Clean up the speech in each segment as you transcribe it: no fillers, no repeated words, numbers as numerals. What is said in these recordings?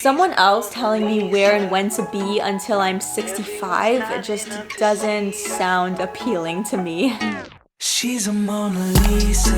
Someone else telling me where and when to be until I'm 65 just doesn't sound appealing to me. She's a Mona Lisa.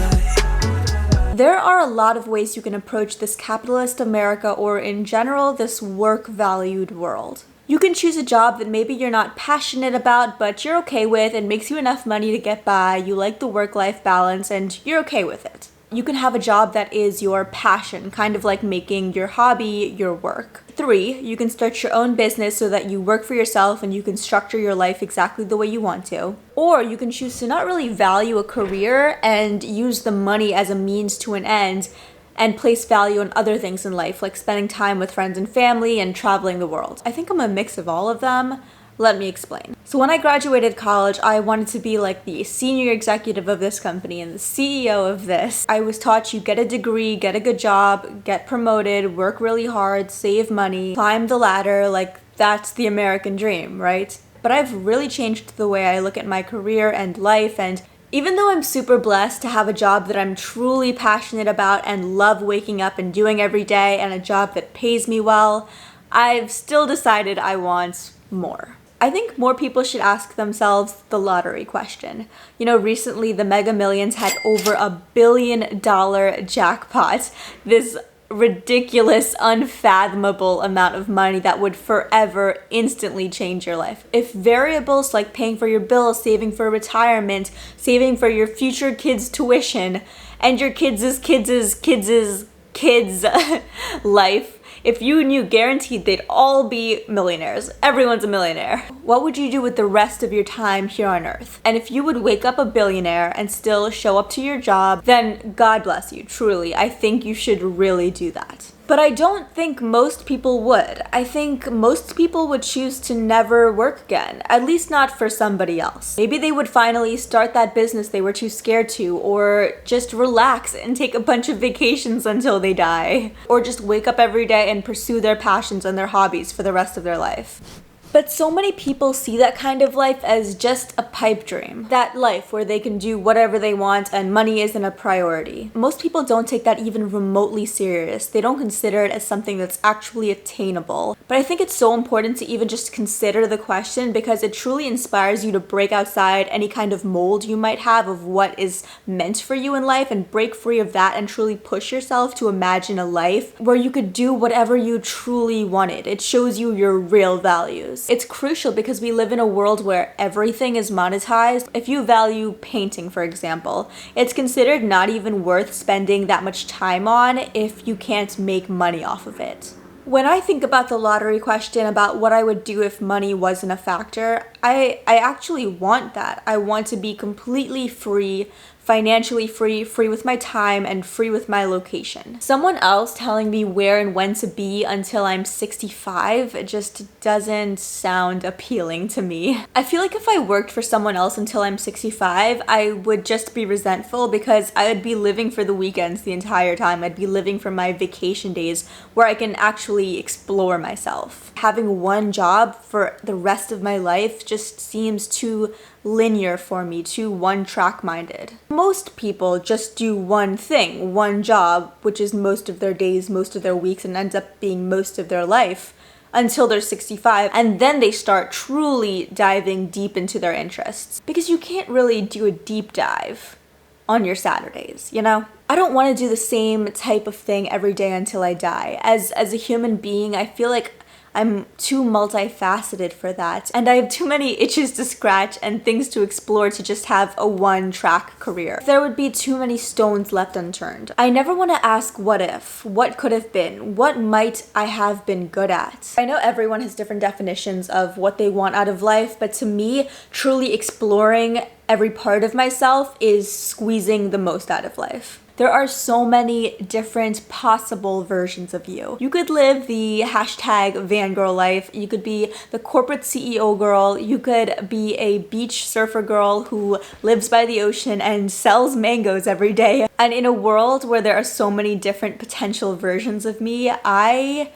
There are a lot of ways you can approach this capitalist America, or in general, this work-valued world. You can choose a job that maybe you're not passionate about, but you're okay with and makes you enough money to get by, you like the work-life balance, and you're okay with it. You can have a job that is your passion, kind of like making your hobby your work. 3, you can start your own business so that you work for yourself and you can structure your life exactly the way you want to. Or you can choose to not really value a career and use the money as a means to an end and place value on other things in life, like spending time with friends and family and traveling the world. I think I'm a mix of all of them. Let me explain. So when I graduated college, I wanted to be like the senior executive of this company and the CEO of this. I was taught you get a degree, get a good job, get promoted, work really hard, save money, climb the ladder, like that's the American dream, right? But I've really changed the way I look at my career and life, and even though I'm super blessed to have a job that I'm truly passionate about and love waking up and doing every day, and a job that pays me well, I've still decided I want more. I think more people should ask themselves the lottery question. You know, recently the Mega Millions had over $1 billion jackpot. This ridiculous, unfathomable amount of money that would forever instantly change your life. If variables like paying for your bills, saving for retirement, saving for your future kids' tuition, and your kids' life, if you knew guaranteed they'd all be millionaires, everyone's a millionaire, what would you do with the rest of your time here on Earth? And if you would wake up a billionaire and still show up to your job, then God bless you, truly. I think you should really do that. But I don't think most people would. I think most people would choose to never work again, at least not for somebody else. Maybe they would finally start that business they were too scared to, or just relax and take a bunch of vacations until they die, or just wake up every day and pursue their passions and their hobbies for the rest of their life. But so many people see that kind of life as just a pipe dream. That life where they can do whatever they want and money isn't a priority. Most people don't take that even remotely serious. They don't consider it as something that's actually attainable. But I think it's so important to even just consider the question, because it truly inspires you to break outside any kind of mold you might have of what is meant for you in life, and break free of that and truly push yourself to imagine a life where you could do whatever you truly wanted. It shows you your real values. It's crucial because we live in a world where everything is monetized. If you value painting, for example, it's considered not even worth spending that much time on if you can't make money off of it. When I think about the lottery question, about what I would do if money wasn't a factor, I actually want that. I want to be completely free, financially free, free with my time, and free with my location. Someone else telling me where and when to be until I'm 65 just doesn't sound appealing to me. I feel like if I worked for someone else until I'm 65, I would just be resentful, because I would be living for the weekends the entire time. I'd be living for my vacation days where I can actually explore myself. Having one job for the rest of my life just seems too linear for me, too one-track minded. Most people just do one thing, one job, which is most of their days, most of their weeks, and ends up being most of their life until they're 65, and then they start truly diving deep into their interests. Because you can't really do a deep dive on your Saturdays, you know? I don't want to do the same type of thing every day until I die. As a human being, I feel like I'm too multifaceted for that, and I have too many itches to scratch and things to explore to just have a one-track career. There would be too many stones left unturned. I never want to ask what if, what could have been, what might I have been good at. I know everyone has different definitions of what they want out of life, but to me, truly exploring every part of myself is squeezing the most out of life. There are so many different possible versions of you. You could live the hashtag Vangirl life. You could be the corporate CEO girl. You could be a beach surfer girl who lives by the ocean and sells mangoes every day. And in a world where there are so many different potential versions of me, I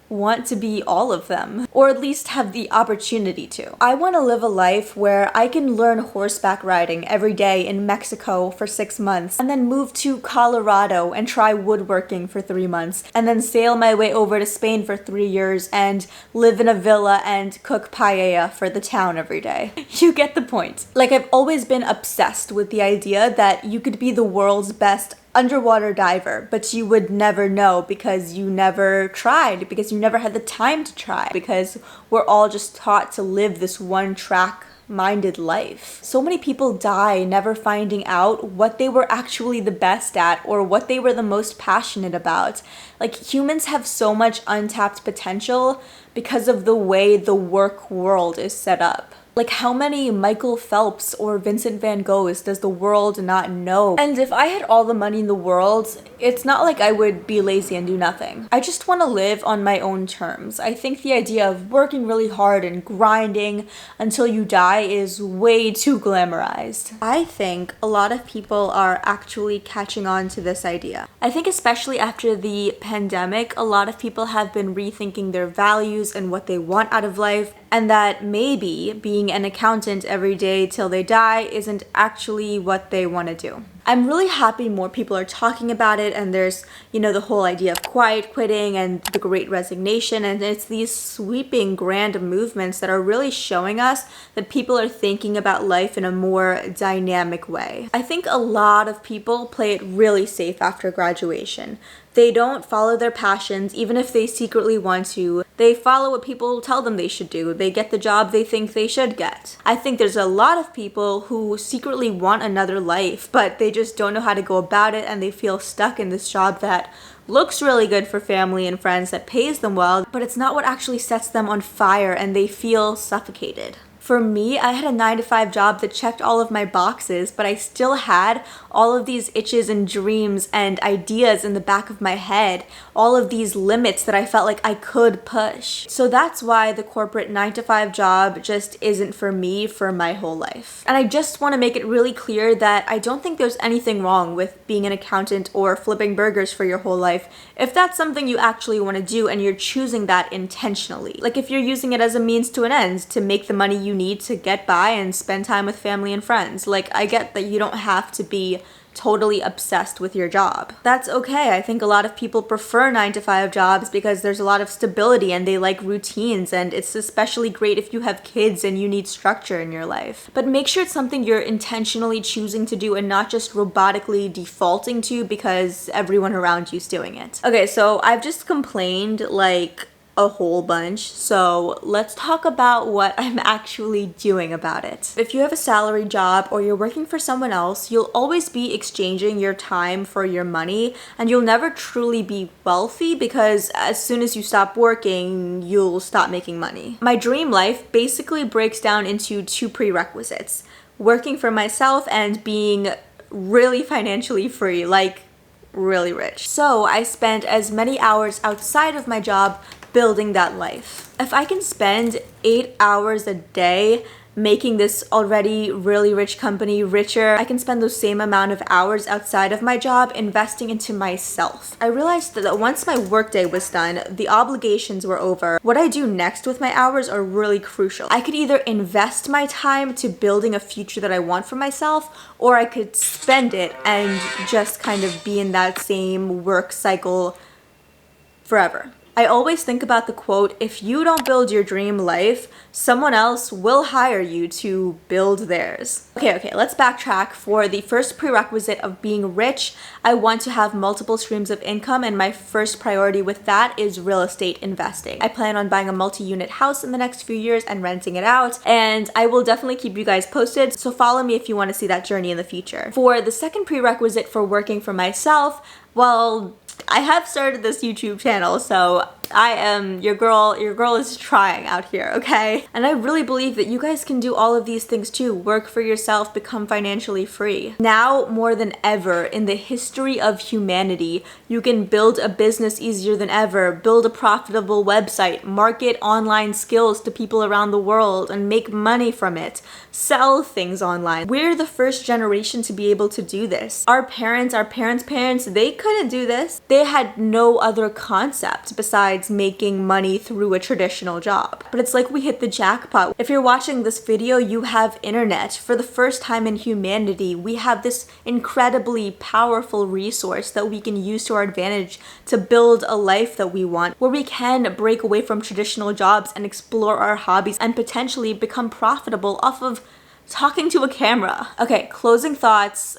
want to be all of them, or at least have the opportunity to. I want to live a life where I can learn horseback riding every day in Mexico for 6 months, and then move to Colorado and try woodworking for 3 months, and then sail my way over to Spain for 3 years and live in a villa and cook paella for the town every day. You get the point. Like, I've always been obsessed with the idea that you could be the world's best underwater diver, but you would never know because you never tried, because you never had the time to try, because we're all just taught to live this one track minded life. So many people die never finding out what they were actually the best at or what they were the most passionate about. Like, humans have so much untapped potential because of the way the work world is set up. Like, how many Michael Phelps or Vincent van Goghs does the world not know? And if I had all the money in the world, it's not like I would be lazy and do nothing. I just want to live on my own terms. I think the idea of working really hard and grinding until you die is way too glamorized. I think a lot of people are actually catching on to this idea. I think especially after the pandemic, a lot of people have been rethinking their values and what they want out of life, and that maybe being an accountant every day till they die isn't actually what they want to do. I'm really happy more people are talking about it, and there's, the whole idea of quiet quitting and the great resignation, and it's these sweeping grand movements that are really showing us that people are thinking about life in a more dynamic way. I think a lot of people play it really safe after graduation. They don't follow their passions, even if they secretly want to. They follow what people tell them they should do. They get the job they think they should get. I think there's a lot of people who secretly want another life, but they just don't know how to go about it, and they feel stuck in this job that looks really good for family and friends, that pays them well, but it's not what actually sets them on fire, and they feel suffocated. For me, I had a 9-to-5 job that checked all of my boxes, but I still had all of these itches and dreams and ideas in the back of my head, all of these limits that I felt like I could push. So that's why the corporate 9-to-5 job just isn't for me for my whole life. And I just want to make it really clear that I don't think there's anything wrong with being an accountant or flipping burgers for your whole life if that's something you actually want to do and you're choosing that intentionally. Like, if you're using it as a means to an end to make the money you need to get by and spend time with family and friends. Like, I get that you don't have to be totally obsessed with your job. That's okay. I think a lot of people prefer 9-to-5 jobs because there's a lot of stability and they like routines, and it's especially great if you have kids and you need structure in your life. But make sure it's something you're intentionally choosing to do and not just robotically defaulting to because everyone around you's doing it. Okay, so I've just complained like a whole bunch, so let's talk about what I'm actually doing about it. If you have a salary job or you're working for someone else, you'll always be exchanging your time for your money, and you'll never truly be wealthy because as soon as you stop working, you'll stop making money. My dream life basically breaks down into 2 prerequisites: working for myself and being really financially free, like really rich. So I spend as many hours outside of my job building that life. If I can spend 8 hours a day making this already really rich company richer, I can spend those same amount of hours outside of my job investing into myself. I realized that once my workday was done, the obligations were over. What I do next with my hours are really crucial. I could either invest my time to building a future that I want for myself, or I could spend it and just kind of be in that same work cycle forever. I always think about the quote, if you don't build your dream life, someone else will hire you to build theirs. Okay, let's backtrack. For the first prerequisite of being rich, I want to have multiple streams of income, and my first priority with that is real estate investing. I plan on buying a multi-unit house in the next few years and renting it out, and I will definitely keep you guys posted, so follow me if you want to see that journey in the future. For the second prerequisite for working for myself, well, I have started this YouTube channel, so I am your girl is trying out here, okay? And I really believe that you guys can do all of these things too. Work for yourself, become financially free. Now more than ever in the history of humanity, you can build a business easier than ever, build a profitable website, market online skills to people around the world and make money from it, sell things online. We're the first generation to be able to do this. Our parents, they couldn't do this. They had no other concept besides besides making money through a traditional job. But it's like we hit the jackpot. If you're watching this video, you have internet. For the first time in humanity, we have this incredibly powerful resource that we can use to our advantage to build a life that we want, where we can break away from traditional jobs and explore our hobbies and potentially become profitable off of talking to a camera. Okay, closing thoughts.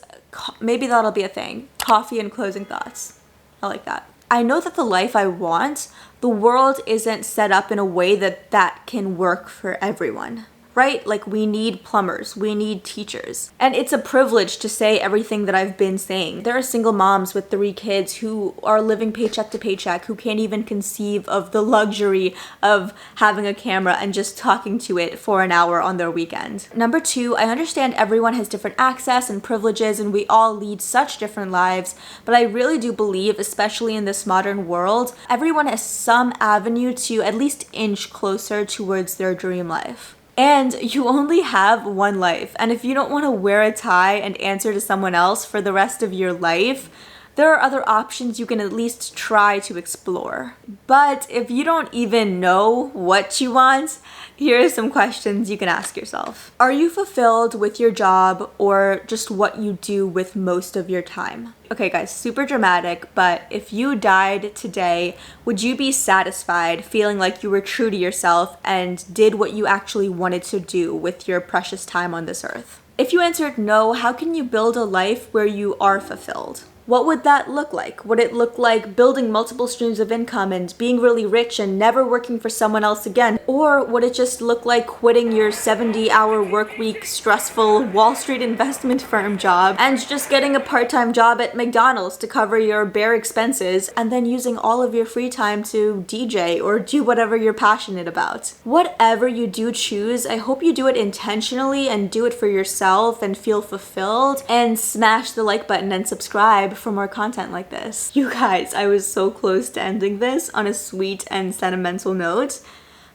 Maybe that'll be a thing. Coffee and closing thoughts. I like that. I know that the life I want, the world isn't set up in a way that can work for everyone. Right? Like, we need plumbers, we need teachers. And it's a privilege to say everything that I've been saying. There are single moms with 3 kids who are living paycheck to paycheck, who can't even conceive of the luxury of having a camera and just talking to it for an hour on their weekend. Number 2, I understand everyone has different access and privileges and we all lead such different lives, but I really do believe, especially in this modern world, everyone has some avenue to at least inch closer towards their dream life. And you only have one life. And if you don't want to wear a tie and answer to someone else for the rest of your life, there are other options you can at least try to explore. But if you don't even know what you want, here are some questions you can ask yourself. Are you fulfilled with your job or just what you do with most of your time? Okay guys, super dramatic, but if you died today, would you be satisfied feeling like you were true to yourself and did what you actually wanted to do with your precious time on this earth? If you answered no, how can you build a life where you are fulfilled? What would that look like? Would it look like building multiple streams of income and being really rich and never working for someone else again? Or would it just look like quitting your 70-hour work week, stressful Wall Street investment firm job and just getting a part-time job at McDonald's to cover your bare expenses and then using all of your free time to DJ or do whatever you're passionate about? Whatever you do choose, I hope you do it intentionally and do it for yourself and feel fulfilled, and smash the like button and subscribe for more content like this. You guys, I was so close to ending this on a sweet and sentimental note,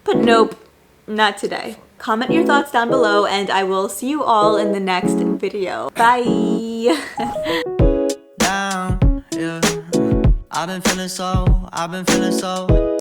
but nope, not today. Comment your thoughts down below and I will see you all in the next video. Bye! Down, yeah. I've been feeling so